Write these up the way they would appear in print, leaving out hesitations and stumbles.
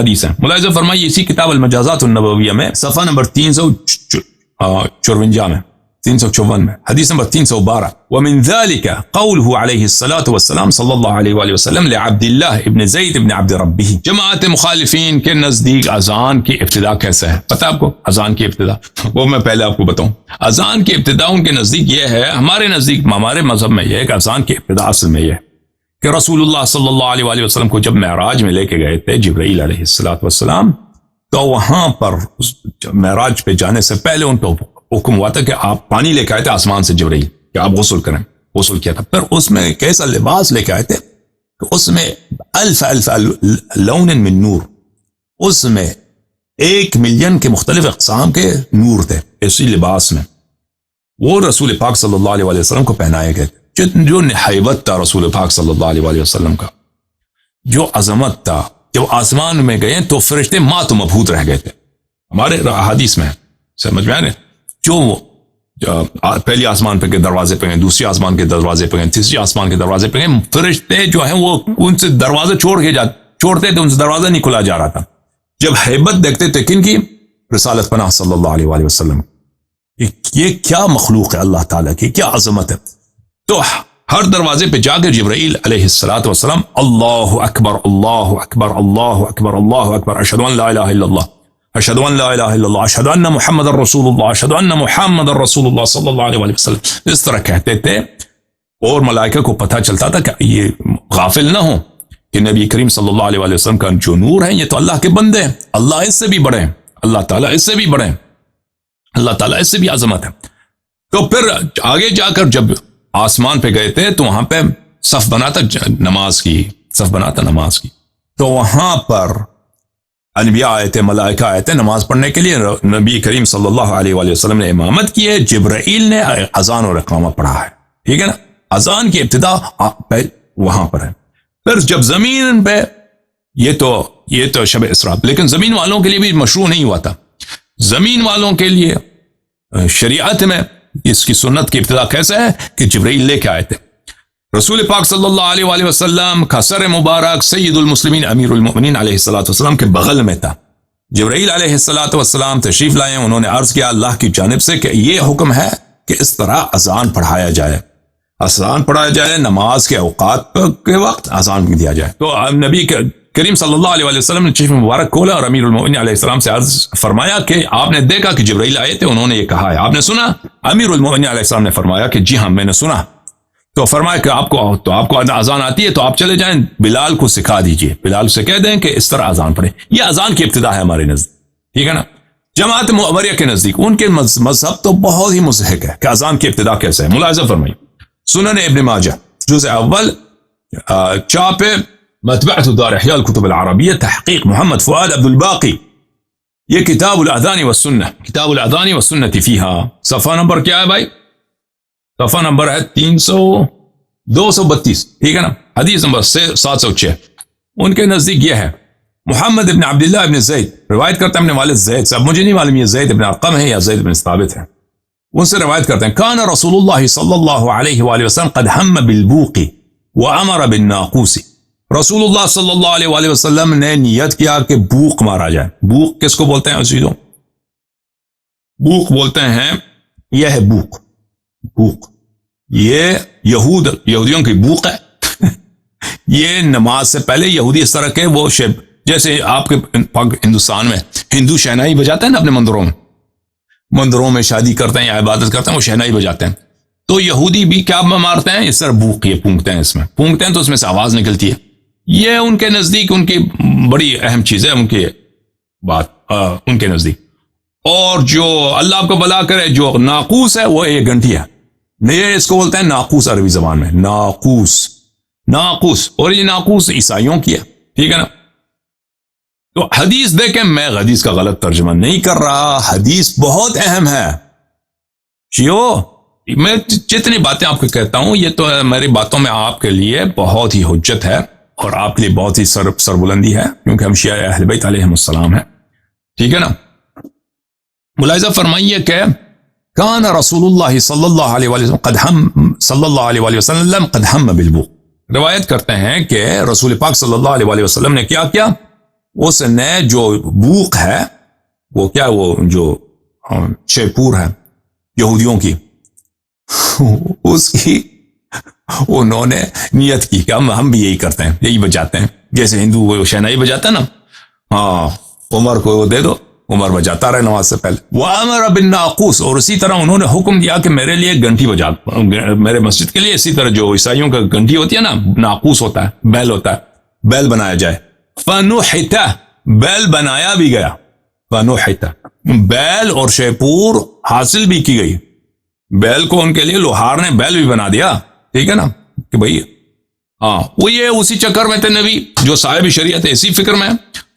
حدیث ہیں. ملاحظہ فرمائیے اسی کتاب المجازات النبویہ میں صفحہ نمبر 354 میں 354 میں حدیث نمبر 312. ومن ذلك قوله عليه الصلاة والسلام صلی اللہ علیہ وآلہ وسلم لعبد اللہ ابن زید ابن عبد ربہ. جماعت مخالفین کے نزدیک اذان کی ابتدا کیسے ہے؟ پتہ آپ کو اذان کی ابتدا؟ وہ میں پہلے آپ کو بتاؤں. اذان کی ابتدا ان کے نزدیک یہ ہے، ہمارے نزدیک ہمارے مذہب میں یہ ہے کہ اذان کی ابتدا اصل میں یہ ہے کہ رسول اللہ صلی اللہ علیہ وآلہ وسلم کو جب معراج میں لے کے گئے تھے جبرائیل علیہ السلام، تو وہاں پر معراج پہ جانے سے پہلے ان کو حکم ہوا تھا کہ آپ پانی لے کے آئے تھے آسمان سے جبرائیل کہ آپ غسل کریں. غسل کیا تھا. پھر اس میں ایک ایسا لباس لے کے آئے تھے کہ اس میں الف لون من نور، اس میں 1,000,000 کے مختلف اقسام کے نور تھے اسی لباس میں. وہ رسول پاک صلی اللہ علیہ وسلم کو پہنائے گئے تھے. جو حیبت تھا رسول پاک صلی اللہ علیہ وسلم کا، جو عظمت تھا، جب آسمان میں گئے تو فرشتے مات و مبہوت رہ گئے تھے. ہمارے حدیث میں سمجھ میں آئے، جو پہلی آسمان پہ کے دروازے پہ گئے، دوسری آسمان کے دروازے پہ گئے، تیسری آسمان کے دروازے پہ گئے، فرشتے جو ہیں وہ ان سے دروازے چھوڑتے تھے، ان سے دروازہ نہیں کھلا جا رہا تھا. جب حیبت دیکھتے تھے کن کی؟ رسالت پناہ صلی اللہ علیہ وسلم. یہ کیا مخلوق ہے اللہ تعالیٰ کی، کیا عظمت ہے. تو ہر دروازے پہ جا کر جبرائیل علیہ السلام اللہ اکبر اللہ اکبر اللہ اکبر اللہ اکبر اشہد ان لا الہ الا اللہ اشہد ان لا الہ الا اللہ اشہد ان محمد الرسول اللہ اشہد ان محمد الرسول اللہ صلی اللہ علیہ وسلم اس طرح کہتے تھے. اور ملائکہ کو پتہ چلتا تھا کہ یہ غافل نہ ہو کہ نبی کریم صلی اللہ علیہ وسلم کا جو نور ہے یہ تو اللہ کے بندے ہیں، اللہ اس سے بھی بڑے ہیں، اللہ تعالیٰ اس سے بھی بڑے ہیں، اللہ تعالیٰ اس سے بھی عظمت ہے. تو پھر آگے جا کر جب آسمان پہ گئے تھے تو وہاں پہ صف بنا تھا نماز کی، تو وہاں پر انبیاء آئے تھے، ملائکہ آئے تھے نماز پڑھنے کے لیے. نبی کریم صلی اللہ علیہ وسلم نے امامت کی ہے، جبرائیل نے اذان اور اقامت پڑھا ہے. ٹھیک ہے نا، اذان کی ابتدا وہاں پر ہے. پھر جب زمین پہ یہ تو شب اسراء، لیکن زمین والوں کے لیے بھی مشروع نہیں ہوا تھا. زمین والوں کے لیے شریعت میں اس کی سنت کی ابتدا کیسے ہے کہ جبرائیل لے کے آئے تھے. رسول پاک صلی اللہ علیہ وآلہ وسلم کا سر مبارک سید المسلمین امیر المؤمنین علیہ السلام کے بغل میں تھا. جبرائیل علیہ السلام تشریف لائے، انہوں نے عرض کیا اللہ کی جانب سے کہ یہ حکم ہے کہ اس طرح اذان پڑھایا جائے، نماز کے اوقات کے وقت اذان دیا جائے. تو نبی کریم صلی اللہ علیہ وسلم نے چشم مبارک کھولا اور امیر المؤمنین علیہ السلام سے عرض فرمایا کہ آپ نے دیکھا کہ جبرائیل آئے تھے، انہوں نے یہ کہا ہے، آپ نے سنا؟ امیر المؤمنین علیہ السلام نے فرمایا کہ جی ہاں میں نے سنا. تو فرمایا کہ آپ کو اذان آتی ہے تو آپ چلے جائیں بلال کو سکھا دیجئے، بلال سے کہہ دیں کہ اس طرح اذان پڑھیں. یہ اذان کی ابتدا ہے ہمارے نزدیک. ٹھیک ہے نا. جماعت معمریہ کے نزدیک ان کے مذہب تو بہت ہی مضحک ہے کہ اذان کی ابتدا کیسے ہے. ملاحظہ فرمائیے سنن ابن ماجہ جزء اول چاپ مطبعۃ دار احیاء الکتب العربیہ تحقیق محمد فؤاد عبد الباقی، یہ کتاب الاذان والسنہ فیہا. صفحہ نمبر کیا ہے بھائی؟ صفحہ نمبر ہے 232. ٹھیک ہے نا. حدیث نمبر 706. ان کے نزدیک یہ ہے محمد ابن عبداللہ ابن زید روایت کرتا ہے اپنے والد زید سے، اب مجھے نہیں معلوم یہ زید ابن ارقم ہے یا زید ابن ثابت ہے، ان سے روایت کرتے ہیں کان رسول اللہ صلی اللہ علیہ وآلہ وسلم قد ہم بالبوق وامر بالناقوس. رسول اللہ صلی اللہ علیہ وآلہ وسلم نے نیت کیا کہ بوق مارا جائے. بوق کس کو بولتے ہیں عزیزوں؟ بوق بولتے ہیں، یہ ہے بوق. یہ یہودیوں کی بوق ہے. یہ نماز سے پہلے یہودی اس طرح کے وہ جیسے آپ کے ہندوستان میں ہندو شہنائی بجاتے ہیں نا اپنے مندروں میں شادی کرتے ہیں یا عبادت کرتے ہیں وہ شہنائی بجاتے ہیں، تو یہودی بھی کیا مارتے ہیں اس طرح بوق، یہ پونگتے ہیں، اس میں پونگتے ہیں تو اس میں سے آواز نکلتی ہے. یہ ان کے نزدیک ان کی بڑی اہم چیز ہے، ان کی بات ان کے نزدیک. اور جو اللہ آپ کو بلا کرے جو ناقوس ہے وہ ایک گھنٹی ہے، یہ اس کو بولتے ہیں ناقوس عربی زبان میں، ناقوس. اور یہ ناقوس عیسائیوں کی ہے. ٹھیک ہے نا. تو حدیث دیکھیں، میں حدیث کا غلط ترجمہ نہیں کر رہا، حدیث بہت اہم ہے. میں جتنی باتیں آپ کو کہتا ہوں یہ تو میری باتوں میں آپ کے لیے بہت ہی حجت ہے اور آپ کے لیے بہت ہی سربلندی ہے، کیونکہ ہم شیعہ اہل بیت علیہم السلام ہیں. ٹھیک ہے نا. ملاحظہ فرمائیے کہ کان رسول اللہ صلی اللہ علیہ وسلم قد ہم بالبوق. روایت کرتے ہیں کہ رسول پاک صلی اللہ علیہ وسلم نے کیا اس نے جو بوق ہے وہ کیا وہ جو شیپور ہے یہودیوں کی اس کی انہوں نے نیت کی کہ ہم بھی یہی کرتے ہیں, یہی بجاتے ہیں, جیسے ہندو وہ شہنائی بجاتا ہے نا, ہاں عمر کو وہ دے دو, عمر بجاتا رہے نماز سے پہلے. وَأَمَرَ بِالنَّاقُوسِ, اور اسی طرح انہوں نے حکم دیا کہ میرے لیے گھنٹی بجا, میرے مسجد کے لیے اسی طرح جو عیسائیوں کا گھنٹی ہوتی ہے نا, ناقوس ہوتا ہے, بیل ہوتا ہے, بیل بنایا جائے. فَنُحِتَ, بیل بنایا بھی گیا. فَنُحِتَ, بیل اور شیپور حاصل بھی کی گئی. بیل کو ان کے لیے لوہار نے بیل بھی بنا دیا, ٹھیک ہے نا, کہ بھئی ہاں وہ یہ اسی چکر میں تھے نبی جو صاحب شریعت اسی فکر میں.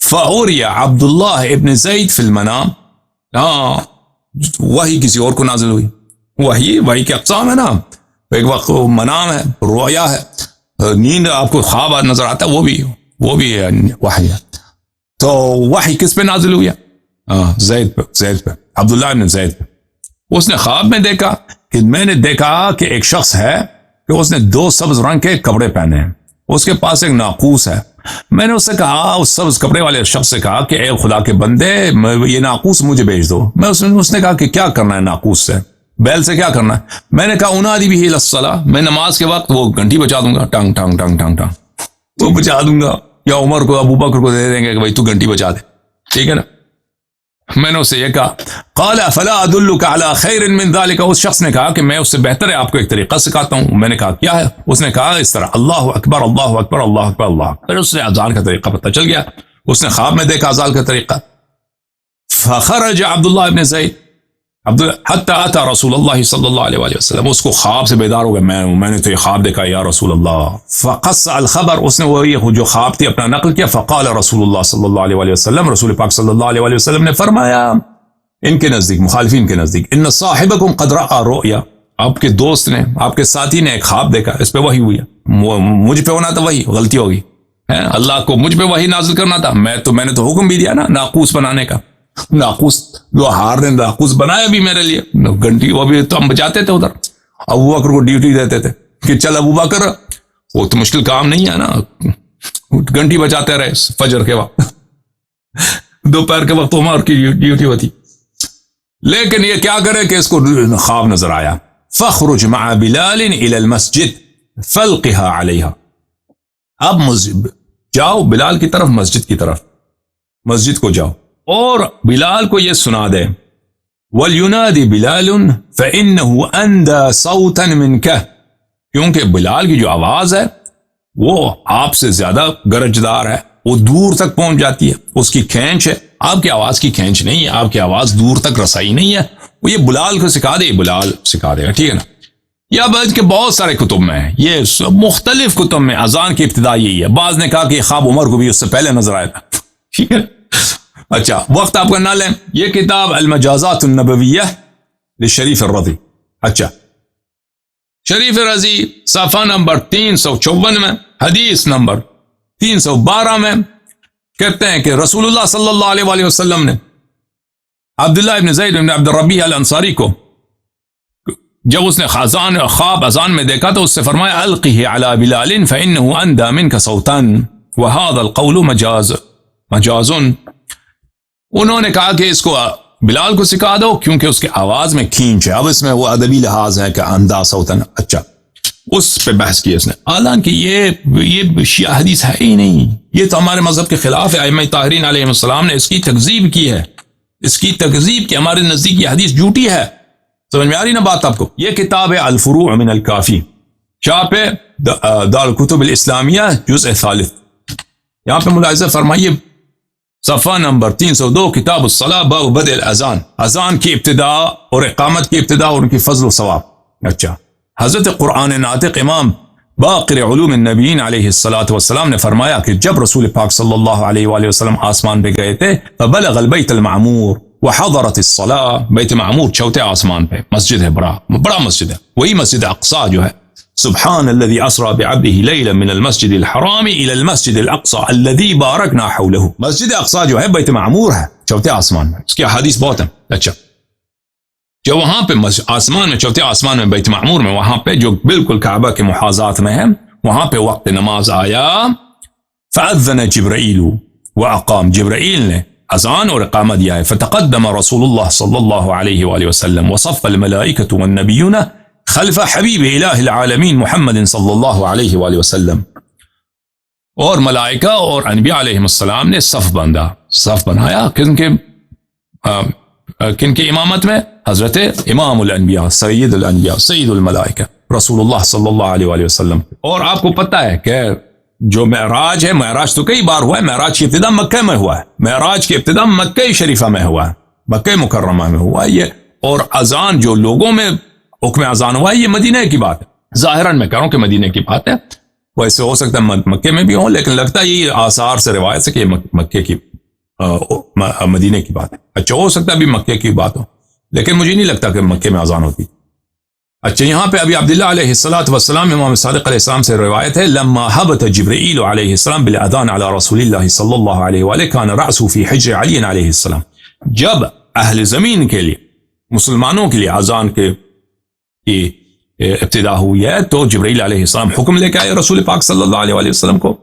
فَأُرِيَ عبد اللہ ابن زید فی المنام, ہاں وحی کسی اور کو نازل ہوئی. وحی کے اقسام ہے نا, ایک وقت منام ہے, رویا ہے, نیند آپ کو خواب نظر آتا ہے, وہ بھی وحی ہے. تو وحی کس پہ نازل ہوئی ہے؟ زید پہ, عبداللہ ابن زید پہ. اس نے خواب میں دیکھا کہ میں نے دیکھا کہ ایک شخص ہے کہ اس نے 2 سبز رنگ کے کپڑے پہنے ہیں, اس کے پاس ایک ناقوس ہے. میں نے اس سے کہا, اس سبز کپڑے والے شخص سے کہا کہ اے خدا کے بندے یہ ناقوس مجھے بھیج دو. اس نے کہا کہ کیا کرنا ہے ناقوس سے, بیل سے کیا کرنا ہے؟ میں نے کہا انادی بھی الصلاۃ, میں نماز کے وقت وہ گھنٹی بجا دوں گا, ٹانگ ٹانگ ٹانگ ٹانگ ٹانگ, وہ بجا دوں گا, یا عمر کو ابو بکر کو دے دیں گے کہ بھائی تو گھنٹی بجا دے, ٹھیک ہے نا. میں نے اسے یہ کہا, قال فلا ادلک علی خیر من ذلک, اس شخص نے کہا کہ میں اس سے بہتر ہے آپ کو ایک طریقہ سکھاتا ہوں. میں نے کہا کیا ہے؟ اس نے کہا اس طرح, اللہ اکبر اللہ اکبر اللہ اکبر اللہ. پھر اس نے اذان کا طریقہ پتہ چل گیا, اس نے خواب میں دیکھا اذان کا طریقہ. فخرج عبداللہ ابن زید حتی اتی رسول اللہ صلی اللہ علیہ وآلہ وسلم, اس کو خواب سے بیدار ہو گیا, میں نے تو یہ خواب دیکھا یا رسول اللہ. فقص الخبر, اس نے وہی جو خواب تھی اپنا نقل کیا. فقال رسول اللہ صلی اللہ علیہ وآلہ وسلم, رسول پاک صلی اللہ علیہ وآلہ وسلم نے فرمایا ان کے نزدیک, مخالفین کے نزدیک, ان صاحبکم قد رأى رؤیا, آپ کے دوست نے, آپ کے ساتھی نے ایک خواب دیکھا, اس پہ وحی ہوئی ہے. مجھ پہ ہونا تھا وحی, غلطی ہوگی, اللہ کو مجھ پہ وحی نازل کرنا تھا. میں نے تو حکم بھی دیا نا ناقوس بنانے کا. ناقوس لوہار نے ناقوس بنایا بھی میرے لیے, گھنٹی وہ بھی تو ہم بجاتے تھے ادھر. ابو بکر کو ڈیوٹی دیتے تھے کہ چل ابو بکر, وہ تو مشکل کام نہیں ہے نا, گھنٹی بجاتے رہے فجر کے وقت, دوپہر کے وقت عمر کی ڈیوٹی ہوتی. لیکن یہ کیا کرے کہ اس کو خواب نظر آیا. فخرج مع بلال الى المسجد فلقها عليها, اب جاؤ بلال کی طرف, مسجد کو جاؤ اور بلال کو یہ سنا دے. وَلْيُنَادِ بِلَالٌ فَإِنَّهُ أَنْدَى صَوْتًا مِنْكَ, کیونکہ بلال کی جو آواز ہے وہ آپ سے زیادہ گرجدار ہے, وہ دور تک پہنچ جاتی ہے, اس کی کھینچ ہے, آپ کی آواز کی کھینچ نہیں ہے, آپ کی آواز دور تک رسائی نہیں ہے. وہ یہ بلال کو سکھا دے, بلال سکھا دے گا, ٹھیک ہے نا. یا بعد کے بہت سارے کتب میں ہے, یہ مختلف کتب میں اذان کی ابتدا یہی ہے. بعض نے کہا کہ یہ خواب عمر کو بھی اس سے پہلے نظر آیا تھا, ٹھیک ہے. اچھا وقت آپ کا نہ لیں, یہ کتاب المجازات النبویہ لشریف الرضی. اچھا شریف رضی صفحہ نمبر 354 میں حدیث نمبر 312 میں کہتے ہیں کہ رسول اللہ صلی اللہ علیہ وآلہ وسلم نے عبداللہ ابن زید ابن عبد الربیع الانصاری کو جب اس نے خواب اذان میں دیکھا تو اس سے فرمایا القه علی بلال فانه اندى منك صوتا وهذا القول مجاز. انہوں نے کہا کہ اس کو بلال کو سکھا دو کیونکہ اس کے آواز میں کھینچ ہے. اب اس میں وہ ادبی لحاظ ہے کہ اندھا صوتن. اچھا اس پہ بحث کی اس نے, حالانکہ یہ شیعہ حدیث ہے ہی نہیں, یہ تو ہمارے مذہب کے خلاف ہے. ائمہ طاہرین علیہ السلام نے اس کی تکذیب کی ہے, ہمارے نزدیک یہ حدیث جھوٹی ہے. سمجھ میں آ رہی نا بات آپ کو. یہ کتاب ہے الفروع من الکافی, چھاپ ہے دار الکتب الاسلامیہ جزء ثالث. یہاں پہ ملاحظہ فرمائیے صفحہ نمبر 302 کتاب الصلاۃ باب بدء الاذان, اذان کی ابتدا اور اقامت کی ابتدا اور ان کی فضل و ثواب. اچھا حضرت قرآن ناطق امام باقر علوم النبیین علیہ الصلوۃ والسلام نے فرمایا کہ جب رسول پاک صلی اللہ علیہ وآلہ وسلم آسمان پہ گئے تھے فبلغ البیت المعمور وحضرت الصلاۃ, بیت معمور چوتھے آسمان پہ مسجد ہے, بڑا مسجد ہے, وہی مسجد اقصی جو ہے. سبحان الذي اسرى بعبده ليلا من المسجد الحرام الى المسجد الاقصى الذي باركنا حوله. مسجد اقصی جو ہے بیت معمور ہے چوتھے آسمان میں, اس کی احادیث بہت ہیں. اچھا جو وہاں پہ آسمان میں, چوتھے آسمان میں بیت معمور میں, وہاں پہ جو بالکل کعبہ کے محاذات میں ہے, وہاں پہ وقت نماز آیا. فاذن جبرائیل, وأقام، جبرائیل نے اذان اور اقامہ دیا ہے. فتقدم رسول اللہ صلی اللہ علیہ وآلہ وسلم وصف الملائکۃ والنبیون خلف حبیب الہ العالمین محمد صلی اللہ علیہ وآلہ وسلم. اور ملائکہ اور انبیاء علیہ السلام نے صف بنایا کن کی امامت میں؟ حضرت امام الانبیاء، سید الانبیاء، سید الملائکہ رسول اللہ صلی اللہ علیہ وآلہ وسلم. اور آپ کو پتہ ہے کہ جو معراج ہے، معراج تو کئی بار ہوا ہے. معراج کی ابتدا مکہ میں ہوا ہے، معراج کی ابتدا مکہ شریفہ میں ہوا ہے، مکہ مکرمہ میں ہوا ہے یہ. اور اذان جو لوگوں میں حکم اذان ہوا ہے یہ مدینہ کی بات ہے. ظاہراً میں کہہ رہا ہوں کہ مدینہ کی بات ہے، ویسے ہو سکتا ہے مکے میں بھی ہوں، لیکن لگتا ہے یہ آثار سے روایت سے کہ یہ مکے کی مدینہ کی بات ہے. اچھا ہو سکتا ہے ابھی مکے کی بات ہو، لیکن مجھے نہیں لگتا کہ مکے میں اذان ہوتی. اچھا یہاں پہ ابھی عبداللہ علیہ السلام امام صادق علیہ السلام سے روایت ہے، لما حبت جبرائیل علیہ السلام بالاذان علی رسول اللہ صلی اللہ علیہ وآلہ کان رأسه فی حجر علی علیہ السلام. جب اہل زمین کے لیے، مسلمانوں کے لیے اذان کے ابتدا ہوئی ہے تو جبرائیل علیہ السلام حکم لے کے آئے رسول پاک صلی اللہ علیہ وآلہ وسلم کو،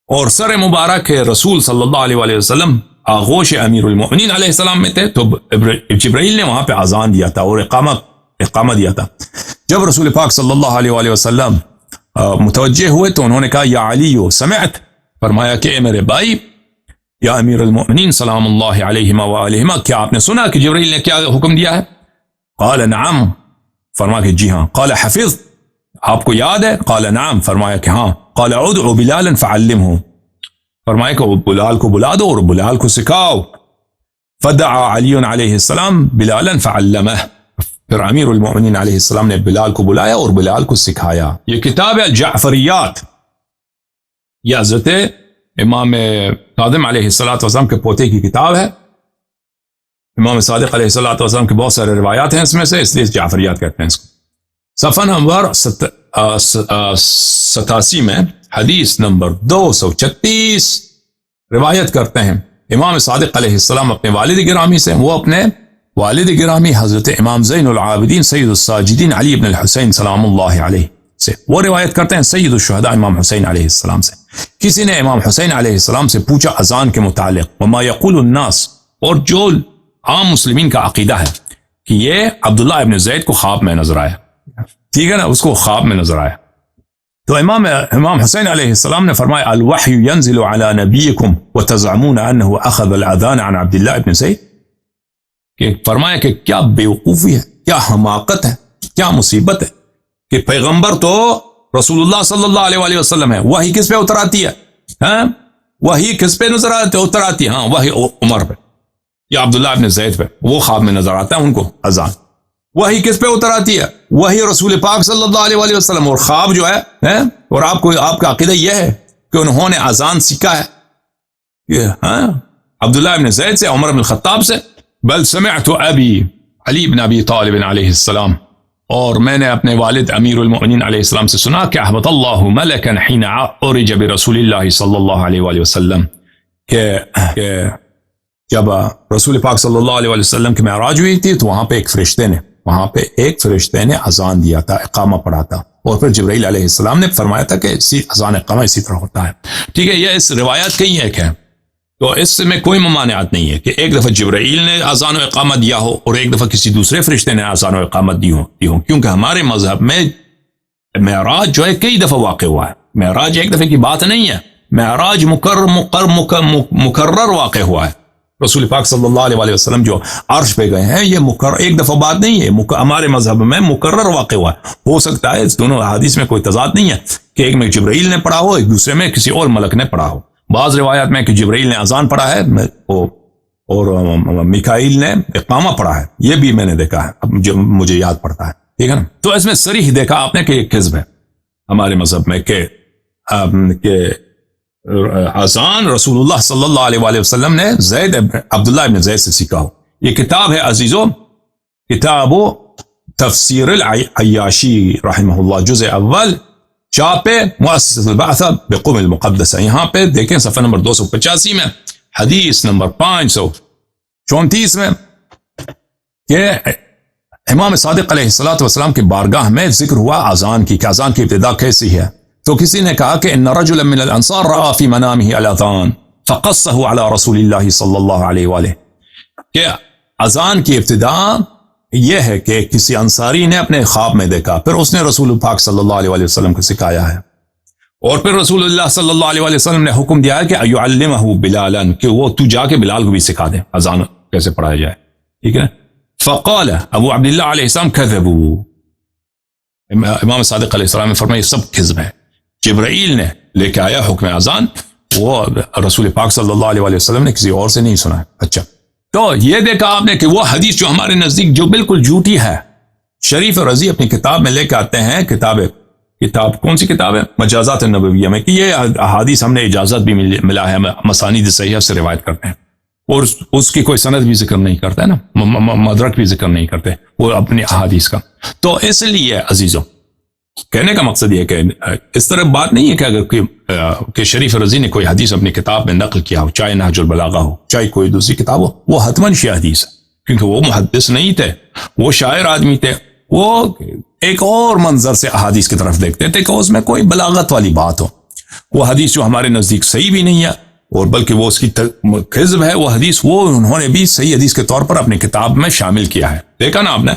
اور سر مبارک رسول صلی اللہ علیہ وآلہ وسلم آغوش امیر المؤمنین علیہ السلام میں تھے. تو جبرائیل نے وہاں پہ اذان دیا تھا اور اقامہ دیا تھا. جب رسول پاک صلی اللہ علیہ وآلہ وسلم متوجہ ہوئے تو انہوں نے کہا یا علی سمعت، فرمایا کہ اے میرے بھائی، یا امیر المؤمنین سلام اللہ علیہما وآلہما، کیا آپ نے سنا کہ جبرائیل نے کیا حکم دیا ہے؟ قال نعم، فرمایا کہ جی ہاں. قال حفظ، آپ کو یاد ہے؟ قال نعم، فرمایا کہ ہاں. قال ادعو بلالا فعلمه، فرمایا کہ بلال کو بلا دو اور بلال کو سکھاؤ. فدعا علی علیہ السلام بلالا فعلمه، پھر امیر المؤمنین علیہ السلام نے بلال کو بلایا اور بلال کو سکھایا. یہ کتاب ہے الجعفریات، یہ حضرت امام کاظم علیہ السلام کے پوتے کی کتاب ہے. امام صادق علیہ السلام کے بہت سارے روایات ہیں اس میں سے، اس لیے جعفریات کہتے ہیں اس کو. صفحہ نمبر 87 میں حدیث نمبر 236 روایت کرتے ہیں امام صادق علیہ السلام اپنے والد گرامی سے. وہ اپنے والد گرامی حضرت امام زین العابدین سید الساجدین علی بن الحسین سلام اللہ علیہ سے وہ روایت کرتے ہیں سید الشہداء امام حسین علیہ السلام سے. کسی نے امام حسین علیہ السلام سے پوچھا اذان کے متعلق، وما یقول الناس، اور جو عام مسلمین کا عقیدہ ہے کہ یہ عبداللہ ابن زید کو خواب میں نظر آیا، ٹھیک ہے نا، اس کو خواب میں نظر آیا. تو امام حسین علیہ السلام نے فرمایا الوحی ينزل على نبیکم وتزعمون انه اخذ الاذان عن عبداللہ ابن زید، کہ فرمایا کہ کیا بیوقوفی ہے، کیا حماقت ہے، کیا مصیبت ہے کہ پیغمبر تو رسول اللہ صلی اللہ علیہ وآلہ وسلم ہے، وحی کس پہ اتر آتی ہے؟ ہاں وحی کس پہ نظر اتر آتی ہے؟ ہاں وحی عمر پہ یا عبداللہ ابن زید پہ، وہ خواب میں نظر آتا ہے ان کو اذان. وحی کس پہ اتر آتی ہے؟ وحی رسول پاک صلی اللہ علیہ وآلہ وسلم. اور خواب جو ہے اور آپ کا عقیدہ یہ ہے کہ انہوں نے اذان سیکھا ہے عبداللہ ابن زید سے، عمر بن الخطاب سے. بل سمعت ابی علی بن ابی طالب علیہ السلام، اور میں نے اپنے والد امیر المؤمنین علیہ السلام سے سنا کہ احبط اللہ ملکا حین عرج برسول اللہ صلی اللہ علیہ وآلہ وسلم، کہ جب رسول پاک صلی اللہ علیہ وآلہ وسلم کی معراج ہوئی تھی تو وہاں پہ ایک فرشتے نے اذان دیا تھا، اقامہ پڑھا تھا، اور پھر جبرائیل علیہ السلام نے فرمایا تھا کہ اذان اقامہ اسی طرح ہوتا ہے. ٹھیک ہے، یہ اس روایت کئی ایک ہے، تو اس میں کوئی ممانعت نہیں ہے کہ ایک دفعہ جبرائیل نے اذان و اقامت دیا ہو اور ایک دفعہ کسی دوسرے فرشتے نے اذان و اقامت دی ہو، کیونکہ ہمارے مذہب میں معراج جو ہے کئی دفعہ واقع ہوا ہے. معراج ایک دفعہ کی بات نہیں ہے، معراج مکرر واقع ہوا ہے. رسول پاک صلی اللہ علیہ وآلہ وسلم جو عرش پہ گئے ہیں، یہ ایک دفعہ بات نہیں ہے، ہمارے مذہب میں مکرر واقع ہوا ہے. ہو سکتا ہے اس دونوں احادیث میں کوئی تضاد نہیں ہے کہ ایک میں جبرائیل نے پڑھا ہو، ایک دوسرے میں کسی اور ملک نے پڑھا ہو. بعض روایات میں کہ جبرائیل نے اذان پڑھا ہے اور میکائیل نے اقامہ پڑھا ہے، یہ بھی میں نے دیکھا ہے، اب مجھے یاد پڑتا ہے. ٹھیک ہے نا، تو اس میں صریح دیکھا آپ نے کہ یہ کذب ہے ہمارے مذہب میں کہ اذان رسول اللہ صلی اللہ علیہ وآلہ وسلم نے عبداللہ ابن زید سے سیکھا ہو. یہ کتاب ہے عزیزو، کتاب تفسیر العیاشی رحمہ اللہ، جزء اول، چاپ مؤسسۃ البعثہ بقم المقدسہ. یہاں پہ دیکھیں صفحہ نمبر 285 میں حدیث نمبر 534 میں کہ امام صادق علیہ السلام کے بارگاہ میں ذکر ہوا اذان کی، کہ اذان کی ابتدا کیسی ہے. تو کسی نے کہا کہ ان رجلا من الانصار رأى في منامه الاذان، فقصه على رسول اللہ صلی اللہ علیہ وآلہ کہ اذان کی ابتدا یہ ہے کہ کسی انصاری نے اپنے خواب میں دیکھا، پھر اس نے رسول پاک صلی اللہ علیہ وآلہ وسلم کو سکھایا ہے، اور پھر رسول اللہ صلی اللہ علیہ وآلہ وسلم نے حکم دیا ہے کہ ایعلمہ بلالا، کہ وہ تو جا کے بلال کو بھی سکھا دے اذان کیسے پڑھایا جائے، ٹھیک ہے۔ فقال ابو عبداللہ علیہ السلام کذبوا، امام صادق علیہ السلام نے فرمایا یہ سب کذب ہے، جبرائیل نے لے کے آیا حکم اذان، وہ رسول پاک صلی اللہ علیہ وآلہ وسلم نے کسی اور سے نہیں سنا ہے۔ اچھا، تو یہ دیکھا آپ نے کہ وہ حدیث جو ہمارے نزدیک جو بالکل جھوٹی ہے، شریف رضی اپنی کتاب میں لے کے آتے ہیں، کتاب کون سی کتاب ہے؟ مجازات النبویہ میں، کہ یہ احادیث ہم نے اجازت بھی ملا ہے، مسانید صحیحہ سے روایت کرتے ہیں، اور اس کی کوئی سند بھی ذکر نہیں کرتا ہے نا، مدرک بھی ذکر نہیں کرتے وہ اپنی احادیث کا۔ تو اس لیے عزیزوں، کہنے کا مقصد یہ کہ اس طرح بات نہیں ہے کہ اگر کہ شریف رضی نے کوئی حدیث اپنی کتاب میں نقل کیا ہو، چاہے نہج البلاغہ ہو، چاہے کوئی دوسری کتاب ہو، وہ حتماً شیعہ حدیث ہے، کیونکہ وہ محدث نہیں تھے، وہ شاعر آدمی تھے، وہ ایک اور منظر سے احادیث کی طرف دیکھتے تھے کہ اس میں کوئی بلاغت والی بات ہو۔ وہ حدیث جو ہمارے نزدیک صحیح بھی نہیں ہے، اور بلکہ وہ اس کی کذب ہے، وہ حدیث وہ انہوں نے بھی صحیح حدیث کے طور پر اپنی کتاب میں شامل کیا ہے۔ دیکھا نا آپ نے،